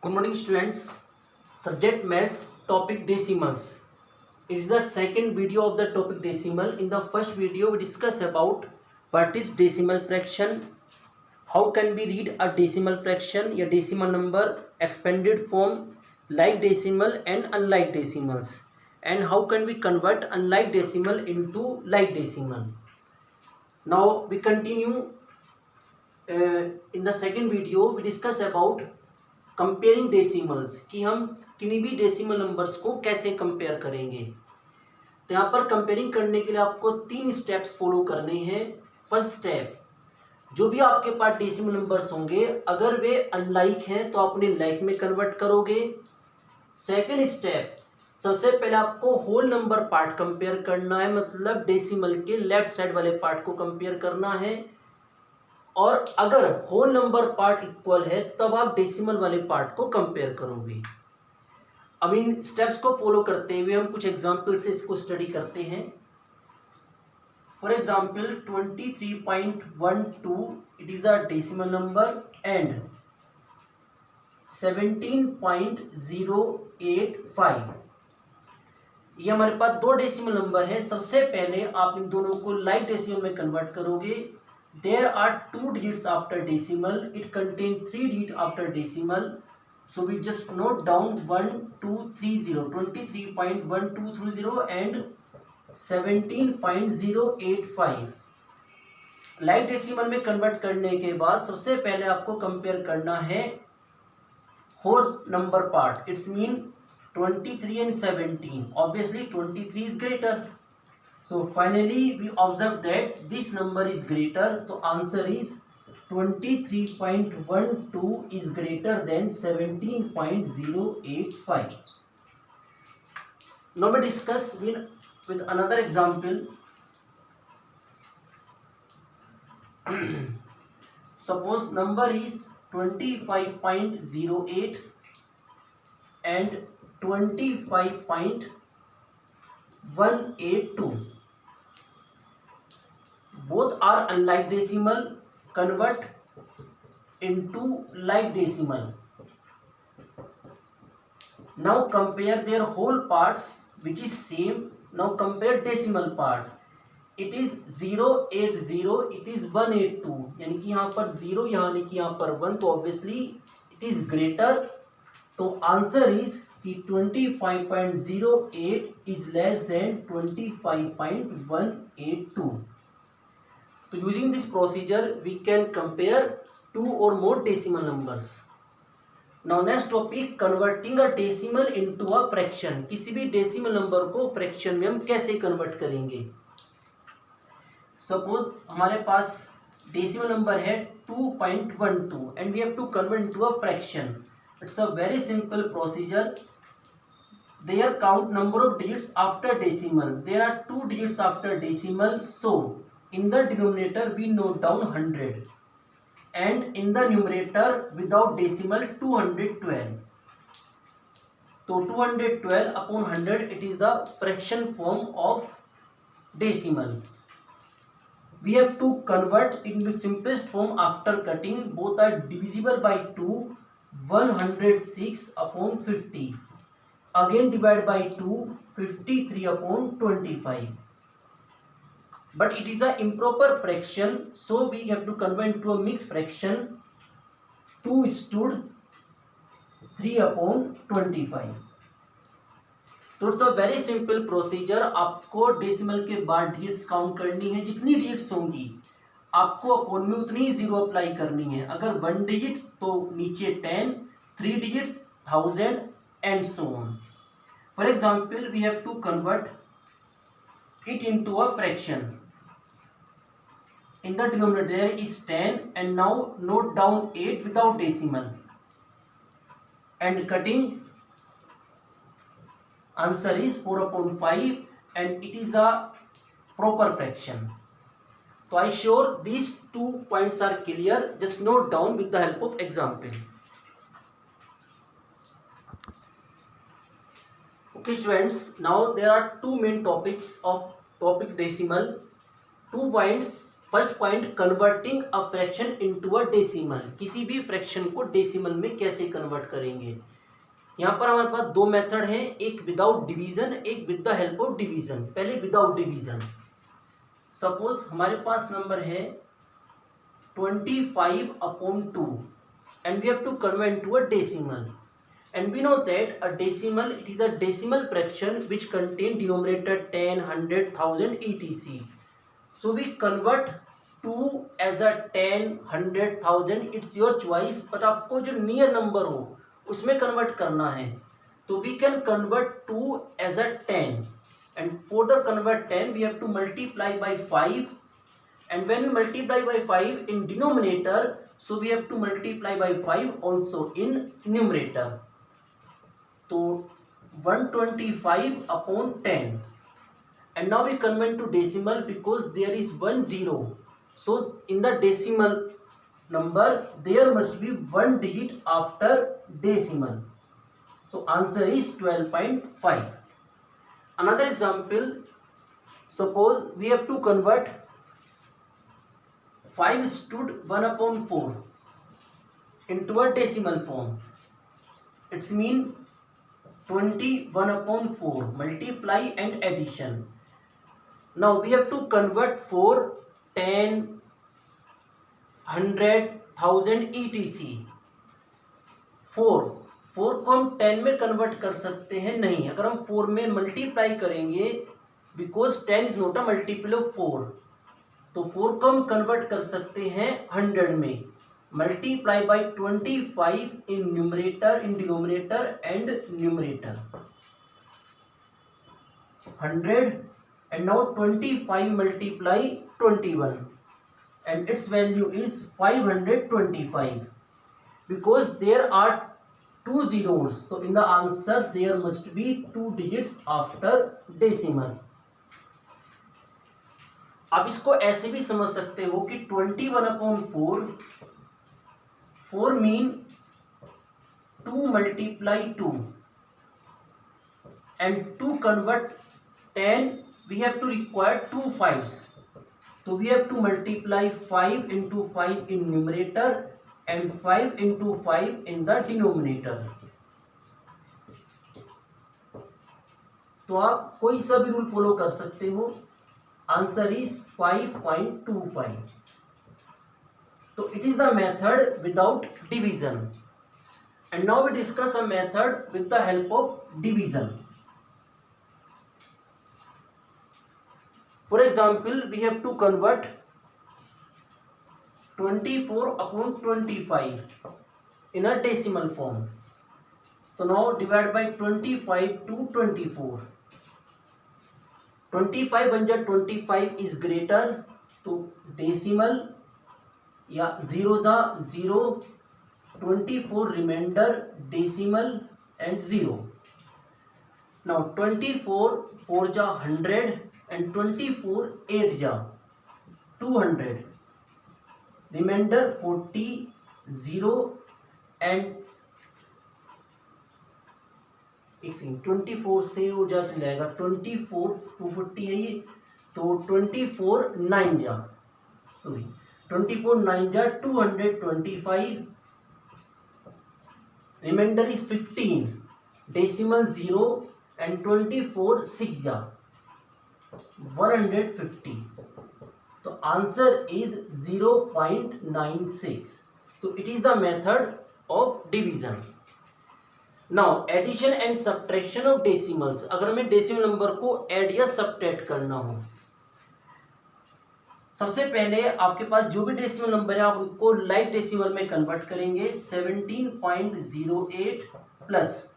Good morning students. Subject maths, topic decimals. It is the second video of the topic decimal. In the first video we discuss about what is decimal fraction, how can we read a decimal fraction, a decimal number, expanded form, like decimal and unlike decimals, and how can we convert unlike decimal into like decimal. Now we continue. In the second video we discuss about comparing decimals कि हम किन्हीं भी decimal numbers को कैसे compare करेंगे। तो यहाँ पर कंपेयरिंग करने के लिए आपको 3 स्टेप्स फॉलो करने हैं। फर्स्ट स्टेप, जो भी आपके पास डेसिमल नंबर्स होंगे अगर वे अनलाइक हैं तो आप उन्हें लाइक में कन्वर्ट करोगे। सेकेंड स्टेप, सबसे पहले आपको होल नंबर पार्ट कंपेयर करना है, मतलब डेसिमल के लेफ्ट साइड वाले पार्ट को कंपेयर करना है, और अगर होल नंबर पार्ट इक्वल है तब आप डेसिमल वाले पार्ट को कंपेयर करोगे। अब इन स्टेप्स को फॉलो करते हुए हम कुछ एग्जांपल से इसको स्टडी करते हैं। For example 23.12 it is a decimal number and 17.085 ये हमारे पास दो डेसिमल नंबर है। सबसे पहले आप इन दोनों को लाइक डेसिमल में कन्वर्ट करोगे। There are 2 digits after decimal. It contains 3 digits after decimal. So we just note down 1230, 23.1230 and 17.085. Like decimal में कन्वर्ट करने के बाद सबसे पहले आपको कंपेयर करना है whole number part. It's mean 23 and 17. Obviously 23 is greater. So finally we observe that this number is greater. So answer is 23.12 is greater than 17.085. Now we discuss with another example. Suppose number is 25.08 and 25.182. Both are unlike decimal. Convert into like decimal. Now compare their whole parts which is same. Now compare decimal part. It is 080, it is 182, यानी कि यहाँ पर 0 यानी कि यहाँ पर 1, तो obviously it is greater. तो आंसर इज कि 25.08 is less than 25.182. So using this procedure we can compare 2 or more decimal numbers. Now next topic, converting a decimal into a fraction. किसी भी डेसिमल नंबर को fraction में हम कैसे convert करेंगे। Suppose हमारे पास डेसिमल नंबर है 2.12 and we have to convert into a fraction. It's a very simple procedure. There count number of digits after decimal. There are 2 digits after decimal, so in the denominator we note down 100 and in the numerator without decimal 212. So 212 upon 100 it is the fraction form of decimal. We have to convert into simplest form after cutting. Both are divisible by 2. 106 upon 50. Again divide by 2. 53 upon 25. But it is an improper fraction, so we have to convert into a mixed fraction. 2 stood 3 upon 25. तो it's a very simple procedure. आपको decimal के बाद digits count करनी है, जितनी digits होंगी आपको upon में उतनी ही जीरो अप्लाई करनी है। अगर 1 डिजिट तो नीचे 10, 3 digits 1000 and so on. For example we have to convert it into a fraction. In the denominator there is 10 and now note down 8 without decimal and cutting. Answer is 4 upon 5 and it is a proper fraction. So I sure these 2 points are clear. Just note down with the help of example. Okay students, now there are 2 main topics of topic decimal. 2 points first point, converting a fraction into a decimal. किसी भी fraction को decimal में कैसे convert करेंगे। यहाँ पर हमारे पास दो मेथड हैं, एक विदाउट डिवीजन, एक with the help of division. पहले विदाउट डिवीजन। सपोज हमारे पास नंबर है 25/2 and we have to convert into a decimal, and we know that a decimal, it is a decimal fraction which contain denominator 10, 100, 1000 etc. So we convert 2 as a 10, 100, 1000, it's your choice, but आपको जो near number हो उसमें convert करना है। तो we can convert 2 as a 10, and for the convert 10 we have to multiply by 5, and when we multiply by 5 in denominator, so we have to multiply by 5 also in numerator. So 125/10, and now we convert to decimal because there is 1 0, so in the decimal number there must be one digit after decimal, so answer is 12.5. Another example, suppose we have to convert 5 stood 1/4 into a decimal form. It's mean 21/4 multiply and addition. Now we have to convert 4, 10, 100, 1000 etc. 4 को हम 10 में convert कर सकते हैं नहीं, अगर हम 4 में मल्टीप्लाई करेंगे, because 10 is not a multiple of 4, तो 4 को हम कन्वर्ट कर सकते हैं 100 में, multiply by 25 in numerator, in denominator and numerator 100, and now 25 multiply 21 and its value is 525, because there are two zeros, so in the answer there must be 2 digits after decimal. आप इसको ऐसे भी समझ सकते हो कि 21/4, 4 mean 2 multiply 2, and to convert 10 we have to require 2 5s, so we have to multiply 5 into 5 in numerator and 5 into 5 in the denominator. तो आप कोई सा भी रूल फॉलो कर सकते हो, आंसर इज 5.25. तो it is the method without division, and now we discuss a method with the help of division. For example, we have to convert 24/25 in a decimal form. So now divide by 25 to 24. 25 बन जाए 25 is greater, तो decimal या 0 जा 0, 24 remainder decimal and 0. Now 24 4 जा 100 and 24 8 जा 200, remainder 40 0 and 24 से हो जा चल जाएगा 24 240 है ये, तो 24 9 जा 225, remainder is 15, decimal 0 and 24 6 जा 150, so answer is 0.96. so it is the method of division. now addition and subtraction of decimals. अगर हमें डेसिमल नंबर को ऐड या सब्ट्रैक्ट करना हो, सबसे पहले आपके पास जो भी डेसिमल नंबर है आप उनको लाइक डेसिमल में कन्वर्ट करेंगे. 17.08 प्लस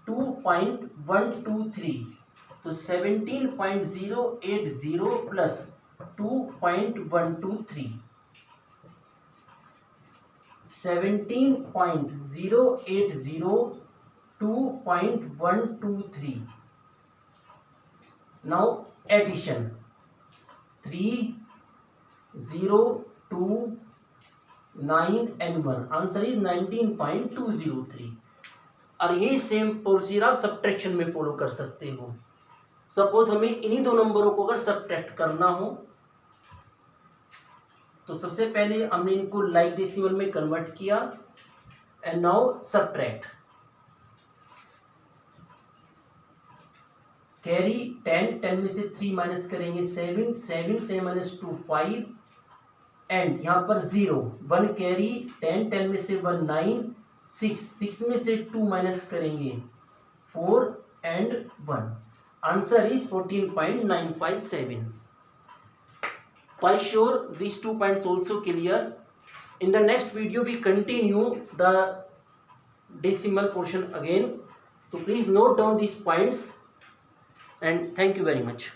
2.123, तो 17.080 plus 2.123, 17.080 2.123. now addition 3 0 2 9 and 1, answer is 19.203. और यही सेम प्रोसीजर आप सब्ट्रैक्शन में फॉलो कर सकते हो. सपोज हमें इन्हीं दो नंबरों को अगर सब्ट्रैक्ट करना हो, तो सबसे पहले हमने इनको लाइक डेसिमल में कन्वर्ट किया एंड नाउ सबट्रैक्ट। कैरी 10, 10 में से 3 माइनस करेंगे 7, 7 से माइनस 2 5 एंड यहाँ पर 0, 1 कैरी 10, 10 में से 1 9, 6, 6 में से 2 माइनस करेंगे 4 and 1। Answer is 14.957. I sure these 2 points also clear. In the next video we continue the decimal portion again. So please note down these points and thank you very much.